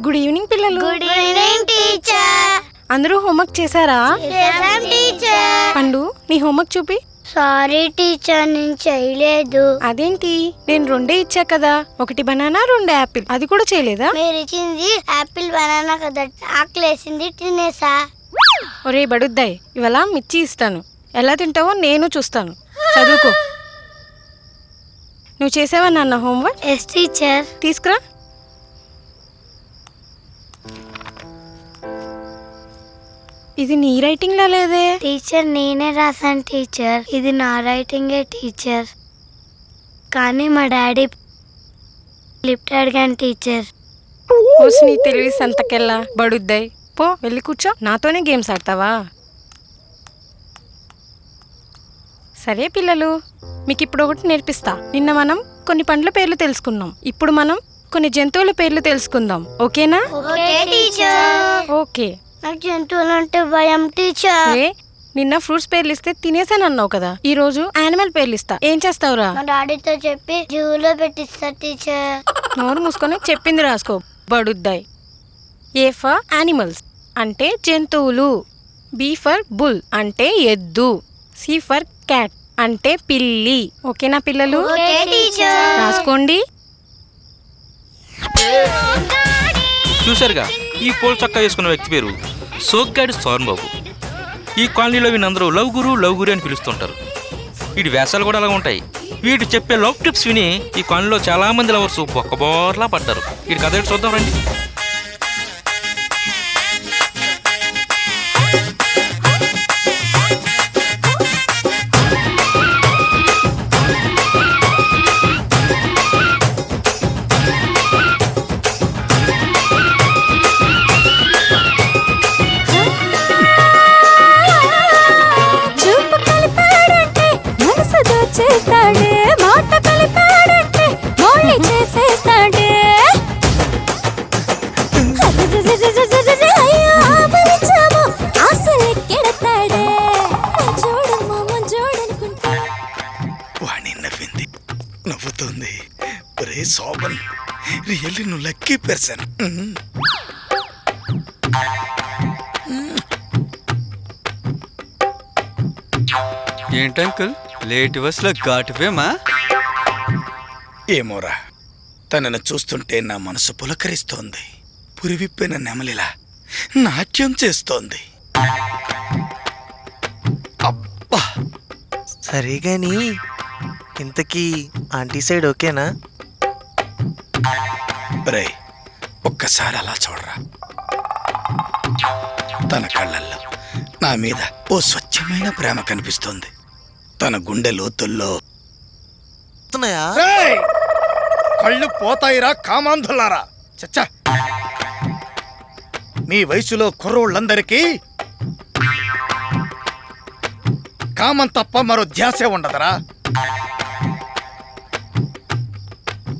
Good evening పిల్లలు. Good evening teacher. అందరూ homework చేశారా? చేశాం టీచర్. పండు, నీ హోంవర్క్ చూపి. సారీ టీచర్, నేను చేయలేదు. అదేంటి, నేను 2 ఇచ్చా కదా, 1 బనానా 2 యాపిల్, అది కూడా చేయలేదా? మీరు ఇచ్చింది యాపిల్ బనానా కదా, ఆకలేసింది తినేసా. ఒరే బడుద్దాయ్, ఇవాళ మిర్చి ఇస్తాను, ఎలా తింటావో నేను చూస్తాను. చదువుకో. నువ్వు చేసావా నాన్న హోంవర్క్? Yes teacher. తీసుకురా. ఇది నీ రైటింగ్ లా లేదే. టీచర్ నేనే రాశాను టీచర్, ఇది నా రైటింగే టీచర్, కానీ మా డాడీ లిఫ్ట్ అడిగాను టీచర్. ఓసి నీ తెలివి సంతకెళ్ళా బడుద్దాయ్. పో వెళ్ళి కూర్చో, నాతోనే గేమ్స్ ఆడతావా? సరే పిల్లలు, మీకు ఇప్పుడు ఒకటి నేర్పిస్తా. నిన్న మనం కొన్ని పండ్ల పేర్లు తెలుసుకున్నాం, ఇప్పుడు మనం కొన్ని జంతువుల పేర్లు తెలుసుకుందాం. ఓకేనా? Okay teacher. ఓకే. నాకు జంతువులు అంటే భయం టీచర్. ఏ, నిన్న ఫ్రూట్స్ పేర్లు ఇస్తే తినేసానన్నావు కదా, ఈ రోజు యానిమల్ పేర్లు ఇస్తా, ఏం చేస్తావురా? మా డాడీతో చెప్పి జూలో పెట్టిస్తా టీచర్. నోరు మూసుకొని చెప్పింది రాసుకో బడుద్దాయ్. ఏ ఫర్ యానిమల్స్ అంటే జంతువులు, బి ఫర్ బుల్ అంటే ఎద్దు, సి ఫర్ క్యాట్ అంటే పిల్లి. ఓకేనా పిల్లలు? Okay teacher. రాసుకోండి. చూశారుగా, ఈ పూల చొక్కా వేసుకున్న వ్యక్తి పేరు సోగ్గాడి సోరన్ బాబు. ఈ కాలనీలో వీళ్ళందరూ లవ్ గురు అని పిలుస్తుంటారు. వీడి వేషాలు కూడా అలా ఉంటాయి. వీడు చెప్పే లవ్ టిప్స్ విని ఈ కాలనీలో చాలా మంది లవర్స్ బొక్కబోర్లా పడ్డారు. వీడి కథ ఏంటి చూద్దాం రండి. చేస్తాడే మాట కలిపాడంటే మోళ్ళి చేసేస్తాడే. అయ్యో ఆపలించాము ఆశలెక్కెడతాడే. చూడమ్మా చూడనుకుంటా. వాణి నవ్వింది, నవ్వుతుంది. ఒరే శోభన్, రియల్లీ నువ్వు లక్కీ పర్సన్. ఏంటి అంకుల్, లేట్ బస్లో ఘాటువేమా? ఏమోరా, తనను చూస్తుంటే నా మనసు పులకరిస్తోంది. పురివిప్పిన నెమలిలా నాట్యం చేస్తోంది. అబ్బా. సరే గాని ఇంతకీ ఆంటీ సైడ్ ఓకేనా? రే, ఒక్కసారి అలా చూడరా. తన కళ్ళల్లో నా మీద ఓ స్వచ్ఛమైన ప్రేమ కనిపిస్తోంది. తన గుండె లోతుల్లో కళ్ళు పోతాయిరా కామాంధులారా. చచ్చా, మీ వయసులో కుర్రోళ్ళందరికీ కామం తప్ప మరో ధ్యాసే ఉండదరా.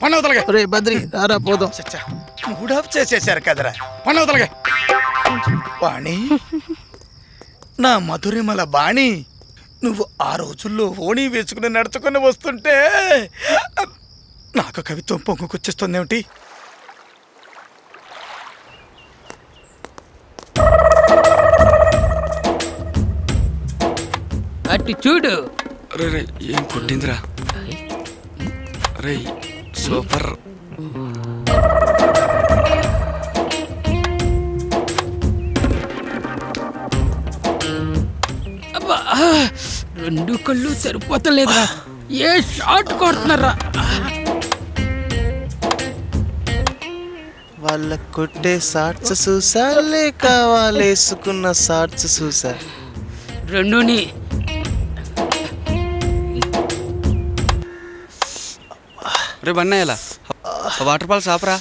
పనవతలగా రే బద్రి రారా పోదాం. చచ్చా, మూడాఫ్ చేసేశారు కదరా. పనవతలగా. వాణి, నా మధురిమల బాణి, నువ్వు ఆ రోజుల్లో ఓణీ వేసుకుని నడుచుకుని వస్తుంటే నాకు కవిత్వం పొంగుకొచ్చేస్తుందేమిటి? అటు చూడు. రే ఏం కొట్టిందిరా? రే సూపర్. అబ్బా, 2 కళ్ళు సరిపోతలేదురా, ఏ షాట్ కొడుతున్నారా? వాళ్ళ కొట్టే షార్ట్స్ చూసా లేక వాళ్ళు వేసుకున్న షార్ట్స్ చూసా? రెండుని. రే బన్నయ్యలా వాటర్ ఫాల్స్ ఆపరా.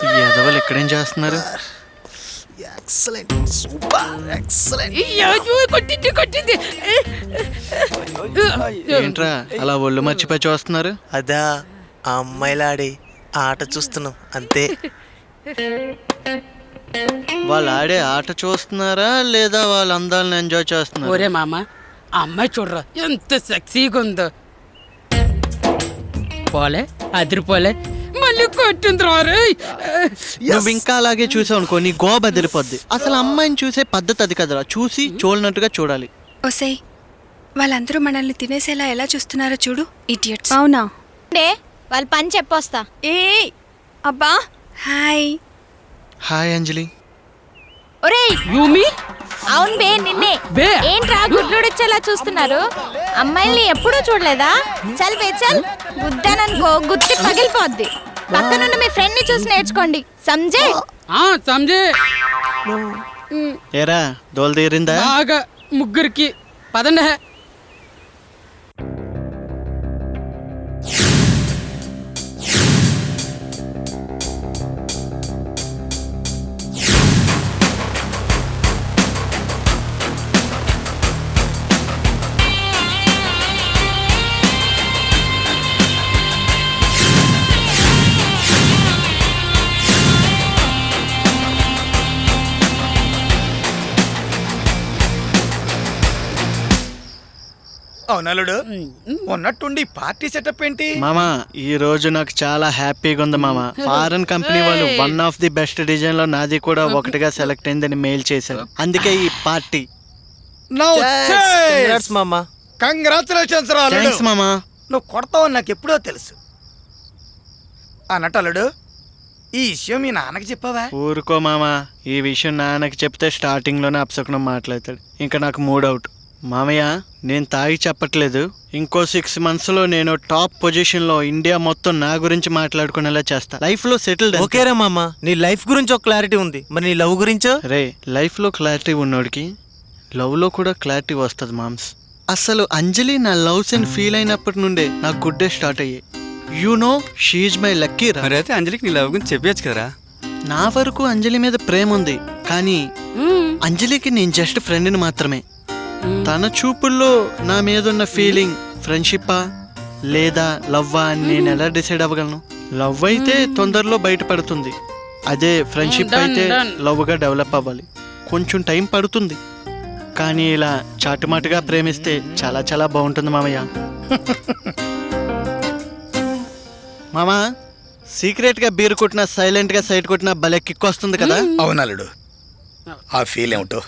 ఈ ఎదవలు ఎక్కడేం చేస్తున్నారు? Excellent, super, excellent. కొట్టింది కొట్టింది. ఏంట్రా అలా ఒళ్ళు మర్చిపోయి చూస్తున్నారు? అదా ఆ అమ్మాయిలాడి ఆట చూస్తున్నాం అంతే. వాళ్ళు ఆడే ఆట చూస్తున్నారా లేదా వాళ్ళ అందాలను ఎంజాయ్ చేస్తున్నారు? ఒరే మామ, ఆ అమ్మాయి చూడరా ఎంత సెక్సీగా ఉందో. పోలే అదిరిపోలే, మళ్ళీ కొట్టిందిరా రే. నువ్వు ఇంకా అలాగే చూసావు అనుకో నీ గోవ బదిలిపోద్ది. అసలు అమ్మాయిని చూసే పద్ధతి అది కదరా, చూసి చూడనట్టుగా చూడాలి. ఒసేయ్, వాళ్ళందరూ మనల్ని తినేసేలా ఎలా చూస్తున్నారో చూడు, ఇడియట్స్. అవునా వాళ్ళ పని చెప్పొస్తా. ఏ అబ్బా, హాయ్. హాయ్ అంజలి. ఒరేయ్ యూమి అవును బే నిన్నే. బే. ఏంట్రా గుడ్లుడిచ్చేలా చూస్తున్నారు? అమ్మాయిల్ని ఎప్పుడూ చూడలేదా? చల్ బే చల్, గుద్దాననుకో గుత్తి పగిలిపోద్ది. పక్కనున్న మీ ఫ్రెండ్ ని చూసి నేర్చుకోండి, సంజయ్. సంజే ఏరా దోలు తీరిందా? బాగా ముగ్గురికి పదండి. అవునలుడు ఉన్నట్టుండి పార్టీ సెటప్ ఏంటి? మామా ఈ రోజు నాకు చాలా హ్యాపీగా ఉంది మామ. ఫారెన్ కంపెనీ వాళ్ళు one of the best design లో నాది కూడా ఒకటిగా సెలెక్ట్ అయిందని మెయిల్ చేశారు. అందుకే ఈ పార్టీ. మామా. కంగ్రాచులేషన్స్ రా అల్లుడు. థ్యాంక్స్ మామా. నువ్వు కొడతావని నాకు ఎప్పుడో తెలుసు. అన్నట్టు అల్లుడు, ఈ విషయం మీ నాన్నకి చెప్పావా? ఊరుకో మామా, ఈ విషయం నాన్నకి చెప్తే స్టార్టింగ్ లోనే అప్సకునం మాట్లాడతాడు. ఇంకా నాకు మూడ్ అవుట్. మామయ్య నేను తాగి చెప్పట్లేదు, ఇంకో 6 months లో నేను టాప్ పొజిషన్ లో ఇండియా మొత్తం నా గురించి మాట్లాడుకునేలా చేస్తా. లైఫ్ లో సెటిల్డ్. ఓకేరా మామా, నీ లైఫ్ గురించి ఒక క్లారిటీ ఉంది, మరి నీ లవ్ గురించో? రే లైఫ్ లో క్లారిటీ ఉన్నోడికి లవ్ లో కూడా క్లారిటీ వస్తుంది మామ్స్. అసలు అంజలి నా లవ్స్ అండ్ ఫీల్ అయినప్పటి నుండే నాకు గుడ్ డే స్టార్ట్ అయ్యాయి. You know she my lucky రా. మరి అయితే అంజలికి నీ లవ్ గురించి చెప్పచ్చు కదరా. నా వరకు అంజలి మీద ప్రేమ ఉంది, కానీ అంజలికి నేను జస్ట్ ఫ్రెండ్ని మాత్రమే. తన చూపుల్లో నా మీద ఉన్న ఫీలింగ్ ఫ్రెండ్షిప్పా లేదా లవ్వా అని నేను ఎలా డిసైడ్ అవ్వగలను? లవ్ అయితే తొందరలో బయటపడుతుంది, అదే ఫ్రెండ్షిప్ అయితే లవ్గా డెవలప్ అవ్వాలి, కొంచెం టైం పడుతుంది. కానీ ఇలా చాటుమాటుగా ప్రేమిస్తే చాలా చాలా బాగుంటుంది మామయ్య. మామా సీక్రెట్గా బీర్ కొట్టినా సైలెంట్గా సైడ్ కొట్టినా భలే కిక్ వస్తుంది కదా. అవునలుడు, ఆ ఫీల్ ఏమిటో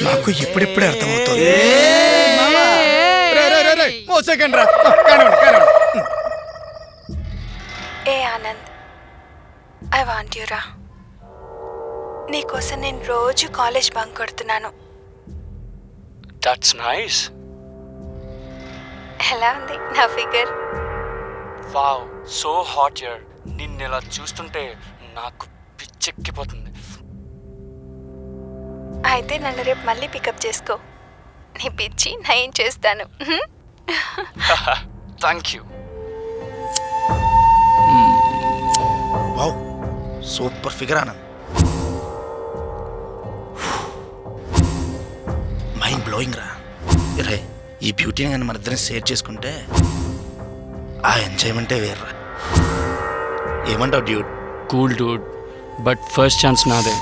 నాకు ఇప్పుడిప్పుడే అర్థమవుతుంది. ఏ ఆనంద్, ఐ వాంట్ యు రా. నీకోసం నేను రోజు కాలేజ్ బంక్ కొడుతున్నాను. That's nice. ఎలా ఉంది నా figure? Wow, so hot here. నిన్ను ఇలా చూస్తుంటే నాకు పిచ్చెక్కిపోతుంది. అయితే నన్ను రేపు మళ్ళీ పికప్ చేసుకో, నీ పిచ్చి నయం చేస్తాను. Thank you. Wow, super figure Anand. Mind blowing రా. రే ఈ బ్యూటీని కానీ మన ఇద్దరిని షేర్ చేసుకుంటే ఆ ఎంజాయ్మెంటే వేర్రా. ఏమంటావు dude? Cool Dude, but first chance నాదే.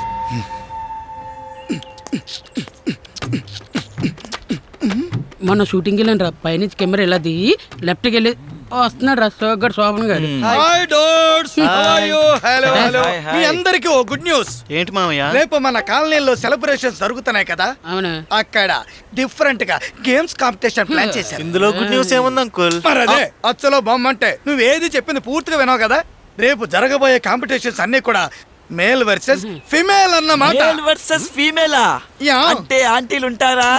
మొన్న షూటింగ్కి వెళ్ళాను రా, పైనుంచి కెమెరా ఇలా దిగి లెఫ్ట్కి వెళ్ళి వస్తున్నాడు రా సోగర్ శోభన్ గారు. హాయ్ డోర్స్, how are you? Hello hello. మీ అందరికీ ఓ గుడ్ న్యూస్. ఏంటి మామయ్య? రేపు మన కాలనీలో సెలబ్రేషన్స్ జరుగుతున్నాయి కదా, అవునా? అక్కడ డిఫరెంట్ గా గేమ్స్ కాంపిటీషన్ ప్లాన్ చేశారు. ఇందులో గుడ్ న్యూస్ ఏముంది అంకుల్? మరి అదే అచ్చలో బొమ్మ అంటే నువ్వు ఏది చెప్పింది పూర్తిగా వినావు కదా. రేపు జరగబోయే కాంపిటీషన్స్ అన్ని కూడా మేల్ వర్సెస్ ఫిమేల్ అన్నమాట. వర్సెస్ ఫీమేలా? యా. అంటే ఆంటీలు ఉంటారా?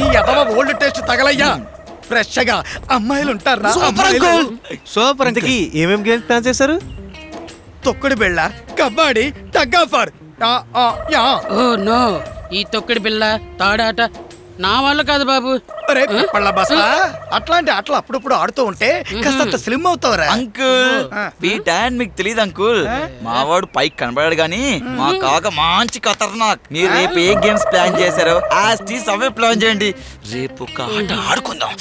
ఈ ఎదవ ఓల్డ్ టెస్ట్ తగలయ్యా. ఫ్రెష్ గా అమ్మాయిలు ఉంటారా? సూపర్. ఇంతకీ ఏమేమి గేమ్స్ ప్లాన్ చేశారు? తొక్కుడు బిళ్ళ, kabaddi, tug of war. Oh no, ఈ తొక్కిడి బిళ్ళ తాడాట నా వల్ల కాదు బాబు. అట్లాంటి ఆటలు అప్పుడప్పుడు ఆడుతూ ఉంటే కాస్త స్లిమ్ అవుతావురా. అంకుల్ పీట్ అండ్ మీకు తెలియదు అంకుల్, మావాడు పైకి కనబడాడు గానీ మా కాక మంచి ఖతర్నాక్. మీరు రేపు ఏ గేమ్స్ ప్లాన్ చేశారో యాస్టీస్ అవే ప్లాన్ చేయండి. రేపు ఒక ఆట ఆడుకుందాం.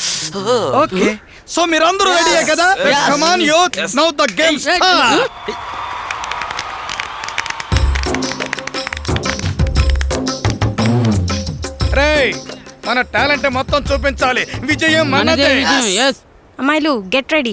ఓకే, సో మీరందరూ రెడీయే కదా? Come on youth, now the game start. రేయ్ మన టాలెంట్ మొత్తం చూపించాలి. విజయం మనదే. అమ్మాయిలు గెట్ రెడీ,